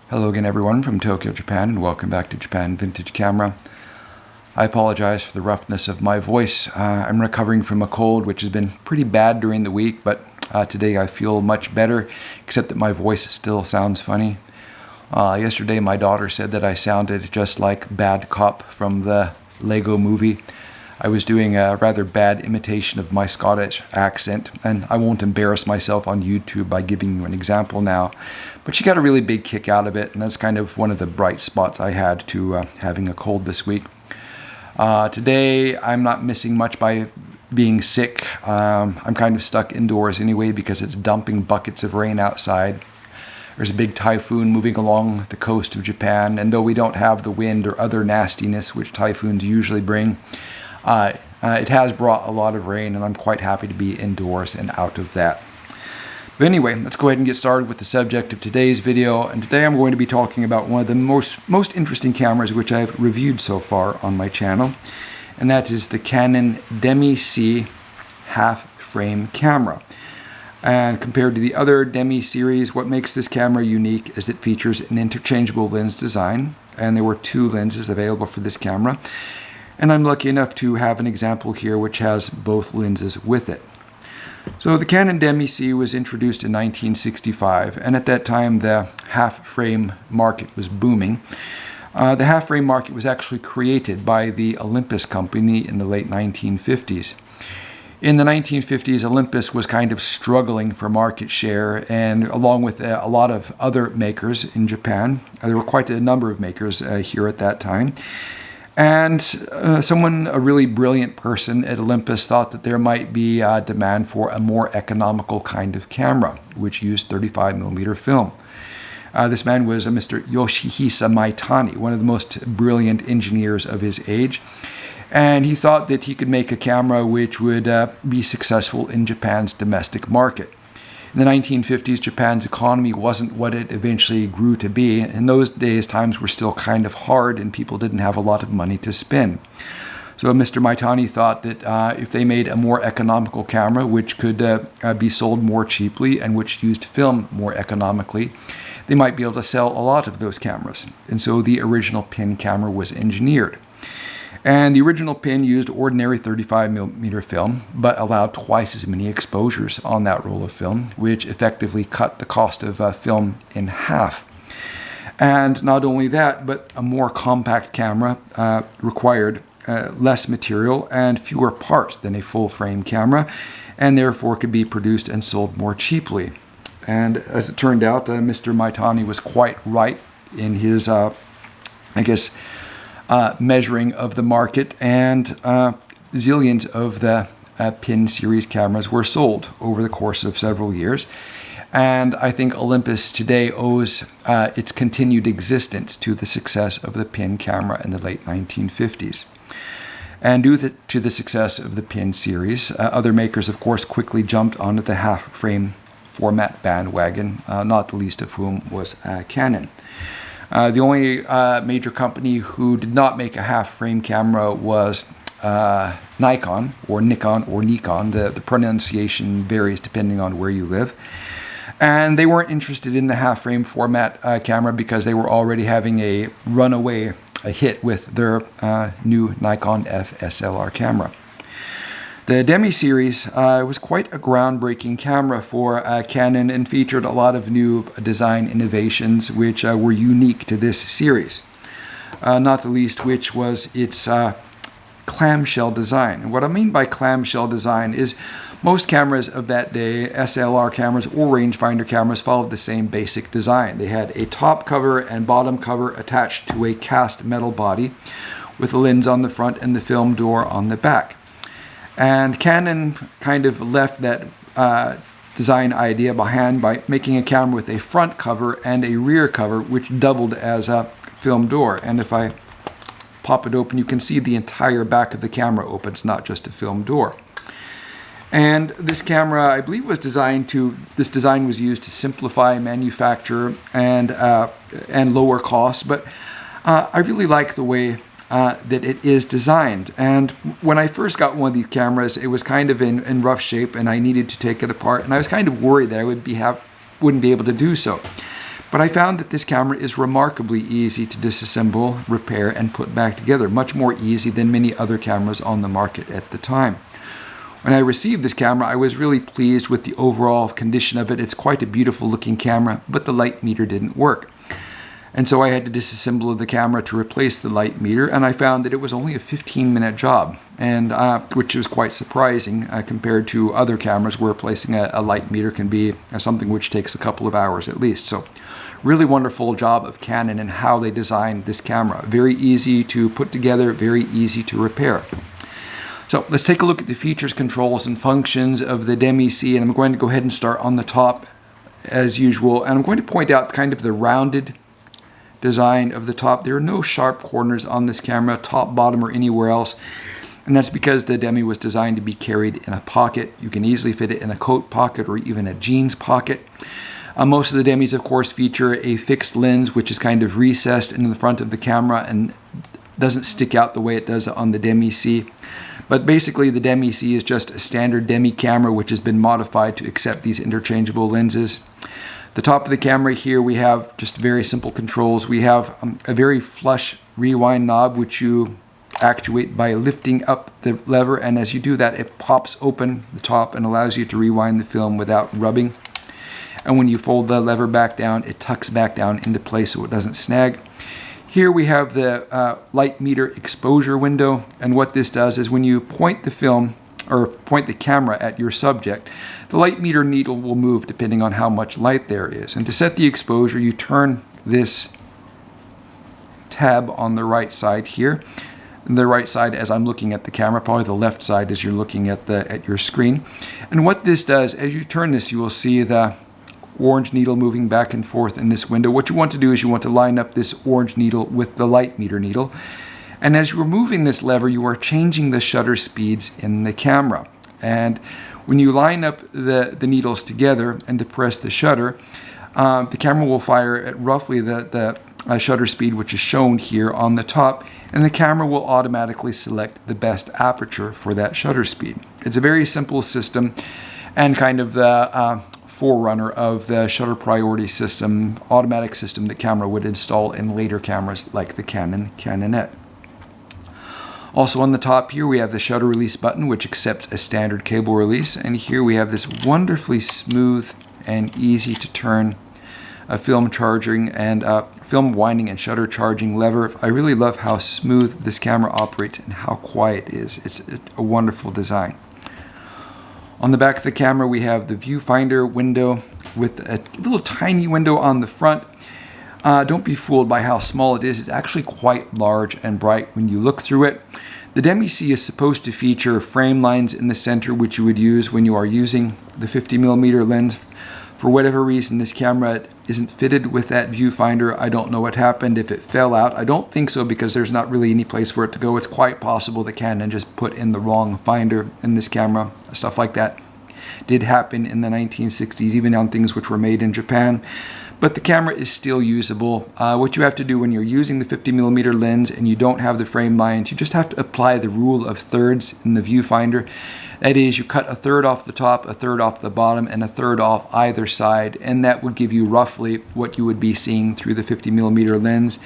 Hello again everyone from Tokyo, Japan, and welcome back to Japan Vintage Camera. I apologize for the roughness of my voice. I'm recovering from a cold which has been pretty bad during the week, but today I feel much better, except that my voice still sounds funny. Yesterday my daughter said that I sounded just like Bad Cop from the Lego movie. I was doing a rather bad imitation of my Scottish accent, and I won't embarrass myself on YouTube by giving you an example now. But she got a really big kick out of it, and that's kind of one of the bright spots I had to having a cold this week. Today, I'm not missing much by being sick. I'm kind of stuck indoors anyway because it's dumping buckets of rain outside. There's a big typhoon moving along the coast of Japan, and though we don't have the wind or other nastiness which typhoons usually bring, it has brought a lot of rain, and I'm quite happy to be indoors and out of that. But anyway, let's go ahead and get started with the subject of today's video. And today I'm going to be talking about one of the most interesting cameras which I've reviewed so far on my channel, and that is the Canon Demi C half-frame camera. And compared to the other Demi series, what makes this camera unique is it features an interchangeable lens design, and there were two lenses available for this camera. And I'm lucky enough to have an example here which has both lenses with it. So the Canon Demi C was introduced in 1965, and at that time the half-frame market was booming. The half-frame market was actually created by the Olympus company in the late 1950s. In the 1950s, Olympus was kind of struggling for market share, and along with a lot of other makers in Japan, there were quite a number of makers here at that time. And a really brilliant person at Olympus thought that there might be a demand for a more economical kind of camera, which used 35mm film. This man was Mr. Yoshihisa Maitani, one of the most brilliant engineers of his age. And he thought that he could make a camera which would be successful in Japan's domestic market. In the 1950s, Japan's economy wasn't what it eventually grew to be. In those days, times were still kind of hard and people didn't have a lot of money to spend. So Mr. Maitani thought that if they made a more economical camera, which could be sold more cheaply and which used film more economically, they might be able to sell a lot of those cameras. And so the original pin camera was engineered. And the original pin used ordinary 35mm film, but allowed twice as many exposures on that roll of film, which effectively cut the cost of film in half. And not only that, but a more compact camera required less material and fewer parts than a full-frame camera, and therefore could be produced and sold more cheaply. And as it turned out, Mr. Maitani was quite right in his, measuring of the market, and zillions of the pin series cameras were sold over the course of several years. And I think Olympus today owes its continued existence to the success of the pin camera in the late 1950s. And due to the success of the pin series, other makers, of course, quickly jumped onto the half-frame format bandwagon, not the least of whom was Canon. The only major company who did not make a half-frame camera was Nikon, or Nikon. The pronunciation varies depending on where you live. And they weren't interested in the half-frame format camera because they were already having a runaway hit with their new Nikon F SLR camera. The Demi series was quite a groundbreaking camera for Canon and featured a lot of new design innovations which were unique to this series. Not the least which was its clamshell design. And what I mean by clamshell design is most cameras of that day, SLR cameras or rangefinder cameras, followed the same basic design. They had a top cover and bottom cover attached to a cast metal body with a lens on the front and the film door on the back. And Canon kind of left that design idea behind by making a camera with a front cover and a rear cover, which doubled as a film door. And if I pop it open, you can see the entire back of the camera opens, not just a film door. And this camera, I believe, this design was used to simplify manufacture and lower costs. But I really like the way that it is designed. And when I first got one of these cameras, it was kind of in rough shape, and I needed to take it apart. And I was kind of worried that I wouldn't be able to do so. But I found that this camera is remarkably easy to disassemble, repair, and put back together, much more easy than many other cameras on the market at the time. When I received this camera, I was really pleased with the overall condition of it. It's quite a beautiful looking camera, but the light meter didn't work. And so I had to disassemble the camera to replace the light meter, and I found that it was only a 15-minute job, and which was quite surprising compared to other cameras where replacing a light meter can be something which takes a couple of hours at least. So really wonderful job of Canon and how they designed this camera. Very easy to put together, very easy to repair. So let's take a look at the features, controls, and functions of the Demi C, and I'm going to go ahead and start on the top as usual, and I'm going to point out kind of the rounded design of the top. There are no sharp corners on this camera, top, bottom, or anywhere else, and that's because the Demi was designed to be carried in a pocket. You can easily fit it in a coat pocket or even a jeans pocket. Most of the Demis, of course, feature a fixed lens which is kind of recessed in the front of the camera and doesn't stick out the way it does on the Demi C. But basically the Demi C is just a standard Demi camera which has been modified to accept these interchangeable lenses. The top of the camera here, we have just very simple controls. We have a very flush rewind knob which you actuate by lifting up the lever, and as you do that it pops open the top and allows you to rewind the film without rubbing. And when you fold the lever back down, it tucks back down into place so it doesn't snag. Here we have the light meter exposure window, and what this does is when you point the film or point the camera at your subject, the light meter needle will move depending on how much light there is. And to set the exposure, you turn this tab on the right side here. The right side as I'm looking at the camera, probably the left side as you're looking at your screen. And what this does, as you turn this, you will see the orange needle moving back and forth in this window. What you want to do is you want to line up this orange needle with the light meter needle. And as you're moving this lever, you are changing the shutter speeds in the camera. And when you line up the needles together and depress the shutter, the camera will fire at roughly the shutter speed which is shown here on the top, and the camera will automatically select the best aperture for that shutter speed. It's a very simple system and kind of the forerunner of the shutter priority system, automatic system the camera would install in later cameras like the Canonette. Also on the top here we have the shutter release button which accepts a standard cable release, and here we have this wonderfully smooth and easy to turn film charging and film winding and shutter charging lever. I really love how smooth this camera operates and how quiet it is. It's a wonderful design. On the back of the camera we have the viewfinder window with a little tiny window on the front. Don't be fooled by how small it is. It's actually quite large and bright when you look through it. The Demi C is supposed to feature frame lines in the center which you would use when you are using the 50mm lens. For whatever reason, this camera isn't fitted with that viewfinder. I don't know what happened, if it fell out. I don't think so because there's not really any place for it to go. It's quite possible that Canon just put in the wrong finder in this camera. Stuff like that did happen in the 1960s, even on things which were made in Japan. But the camera is still usable. What you have to do when you're using the 50mm lens and you don't have the frame lines, you just have to apply the rule of thirds in the viewfinder. That is, you cut a third off the top, a third off the bottom, and a third off either side, and that would give you roughly what you would be seeing through the 50mm lens.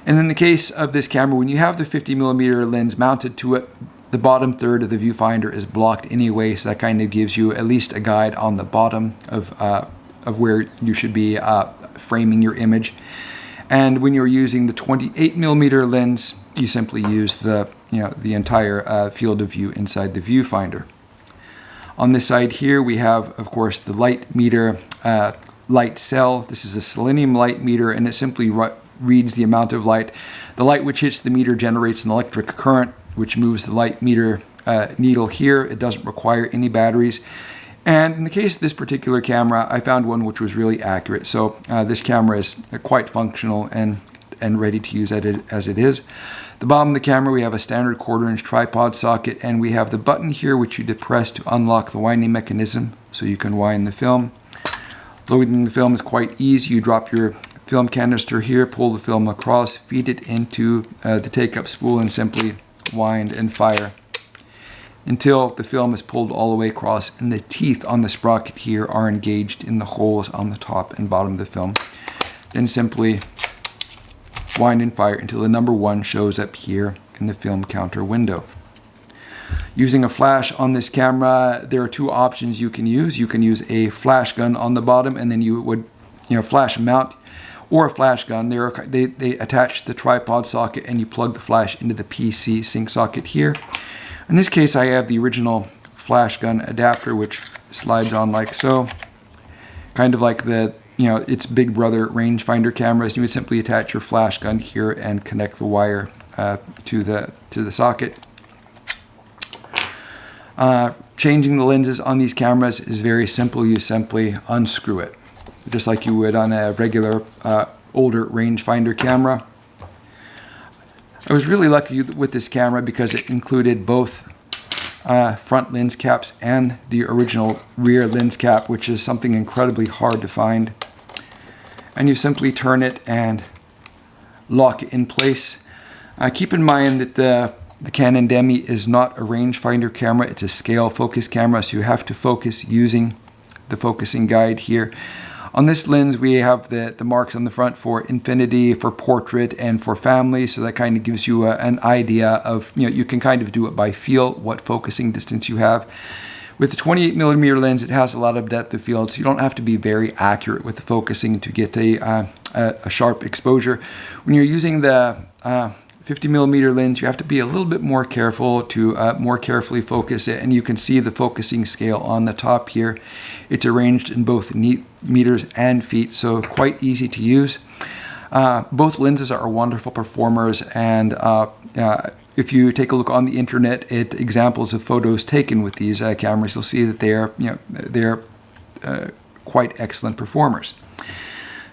And in the case of this camera, when you have the 50mm lens mounted to it, the bottom third of the viewfinder is blocked anyway, so that kind of gives you at least a guide on the bottom of where you should be framing your image. And when you're using the 28mm lens, you simply use the entire field of view inside the viewfinder. On this side here, we have, of course, the light meter light cell. This is a selenium light meter, and it simply reads the amount of light. The light which hits the meter generates an electric current, which moves the light meter needle here. It doesn't require any batteries. And in the case of this particular camera, I found one which was really accurate. So this camera is quite functional and ready to use as it is. The bottom of the camera, we have a standard 1/4" tripod socket, and we have the button here which you depress to unlock the winding mechanism so you can wind the film. Loading the film is quite easy. You drop your film canister here, pull the film across, feed it into the take-up spool, and simply wind and fire until the film is pulled all the way across and the teeth on the sprocket here are engaged in the holes on the top and bottom of the film. then simply wind and fire until the number 1 shows up here in the film counter window. Using a flash on this camera, there are 2 options you can use. You can use a flash gun on the bottom, and then you would, flash mount, or a flash gun. They attach the tripod socket, and you plug the flash into the PC sync socket here. In this case, I have the original flash gun adapter, which slides on like so, kind of like the its big brother rangefinder cameras. You would simply attach your flash gun here and connect the wire to the socket. Changing the lenses on these cameras is very simple. You simply unscrew it, just like you would on a regular older rangefinder camera. I was really lucky with this camera because it included both front lens caps and the original rear lens cap, which is something incredibly hard to find. And you simply turn it and lock it in place. Keep in mind that the Canon Demi is not a rangefinder camera, it's a scale focus camera, so you have to focus using the focusing guide here. On this lens, we have the marks on the front for infinity, for portrait, and for family, so that kind of gives you an idea of, you can kind of do it by feel, what focusing distance you have. With the 28mm lens, it has a lot of depth of field, so you don't have to be very accurate with the focusing to get a sharp exposure. When you're using the 50mm lens, you have to be a little bit more careful to more carefully focus it, and you can see the focusing scale on the top here. It's arranged in both meters and feet, so quite easy to use. Both lenses are wonderful performers, and if you take a look on the internet at examples of photos taken with these cameras, you'll see that they're quite excellent performers.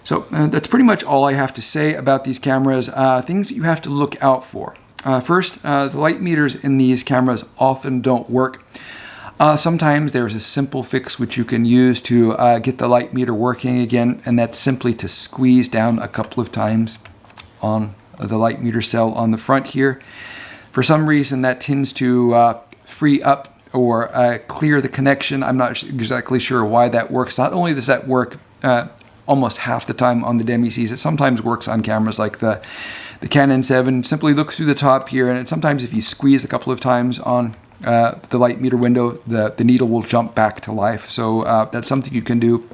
So that's pretty much all I have to say about these cameras. Things that you have to look out for. First, the light meters in these cameras often don't work. Sometimes there's a simple fix which you can use to get the light meter working again, and that's simply to squeeze down a couple of times on the light meter cell on the front here. For some reason, that tends to free up or clear the connection. I'm not exactly sure why that works. Not only does that work almost half the time on the Demi Cs, it sometimes works on cameras like the Canon 7. Simply look through the top here, and sometimes if you squeeze a couple of times on the light meter window, the needle will jump back to life. So that's something you can do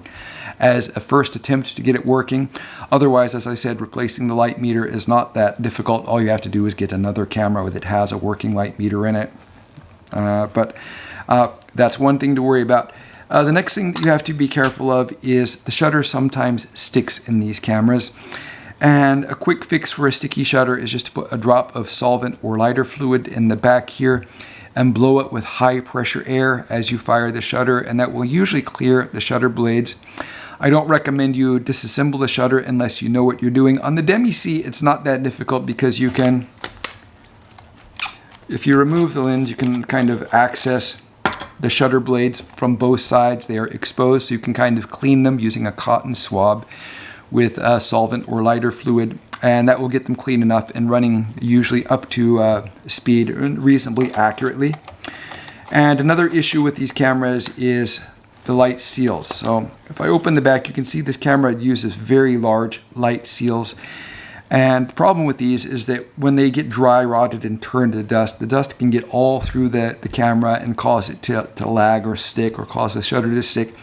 as a first attempt to get it working. Otherwise, as I said, replacing the light meter is not that difficult. All you have to do is get another camera that has a working light meter in it. But that's one thing to worry about. The next thing that you have to be careful of is the shutter sometimes sticks in these cameras. And a quick fix for a sticky shutter is just to put a drop of solvent or lighter fluid in the back here and blow it with high pressure air as you fire the shutter, and that will usually clear the shutter blades. I don't recommend you disassemble the shutter unless you know what you're doing. On the Demi C, it's not that difficult because you can, if you remove the lens, you can kind of access the shutter blades from both sides. They are exposed, so you can kind of clean them using a cotton swab with solvent or lighter fluid, and that will get them clean enough and running usually up to speed reasonably accurately. And another issue with these cameras is the light seals. So if I open the back, you can see this camera uses very large light seals. And the problem with these is that when they get dry rotted and turned to dust, the dust can get all through the camera and cause it to lag or stick, or cause the shutter to stick.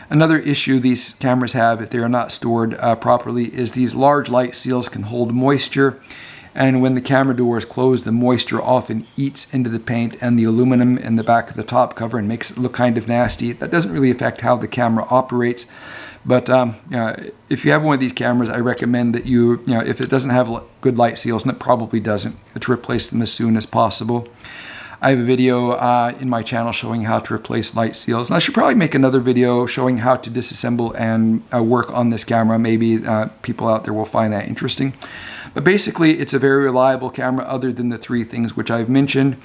Another issue these cameras have, if they are not stored properly, is these large light seals can hold moisture. And when the camera door is closed, the moisture often eats into the paint and the aluminum in the back of the top cover and makes it look kind of nasty. That doesn't really affect how the camera operates. But if you have one of these cameras, I recommend that if it doesn't have good light seals, and it probably doesn't, to replace them as soon as possible. I have a video in my channel showing how to replace light seals. And I should probably make another video showing how to disassemble and work on this camera. Maybe people out there will find that interesting. But basically, it's a very reliable camera other than the 3 things which I've mentioned.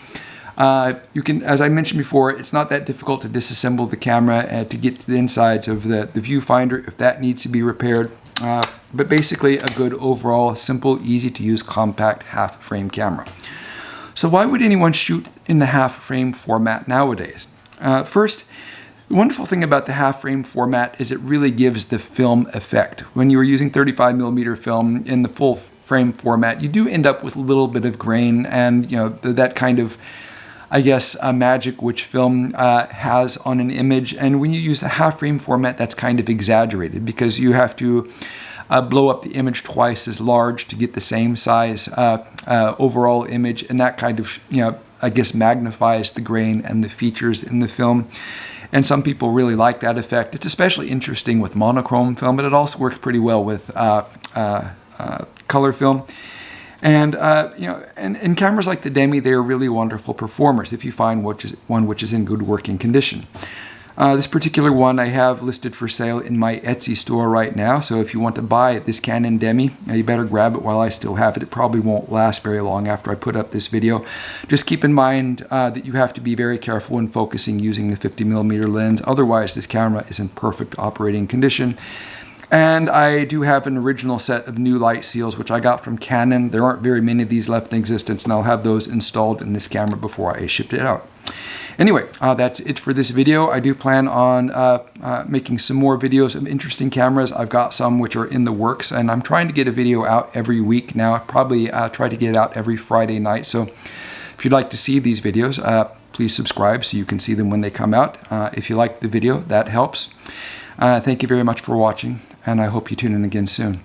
You can, as I mentioned before, it's not that difficult to disassemble the camera to get to the insides of the viewfinder if that needs to be repaired. But basically, a good overall, simple, easy to use, compact half-frame camera. So why would anyone shoot in the half-frame format nowadays? First, The wonderful thing about the half frame format is it really gives the film effect. When you are using 35mm film in the full frame format, you do end up with a little bit of grain and that kind of, I guess, magic which film has on an image. And when you use the half frame format, that's kind of exaggerated because you have to blow up the image twice as large to get the same size overall image, and that kind of, I guess, magnifies the grain and the features in the film. And some people really like that effect. It's especially interesting with monochrome film, but it also works pretty well with color film. And and cameras like the Demi, they are really wonderful performers if you find one which is in good working condition. This particular one I have listed for sale in my Etsy store right now. So if you want to buy this Canon Demi, you better grab it while I still have it. It probably won't last very long after I put up this video. Just keep in mind that you have to be very careful when focusing using the 50mm lens. Otherwise, this camera is in perfect operating condition. And I do have an original set of new light seals, which I got from Canon. There aren't very many of these left in existence, and I'll have those installed in this camera before I ship it out. Anyway, that's it for this video. I do plan on making some more videos of interesting cameras. I've got some which are in the works, and I'm trying to get a video out every week now. I'll probably try to get it out every Friday night. So if you'd like to see these videos, please subscribe so you can see them when they come out. If you like the video, that helps. Thank you very much for watching, and I hope you tune in again soon.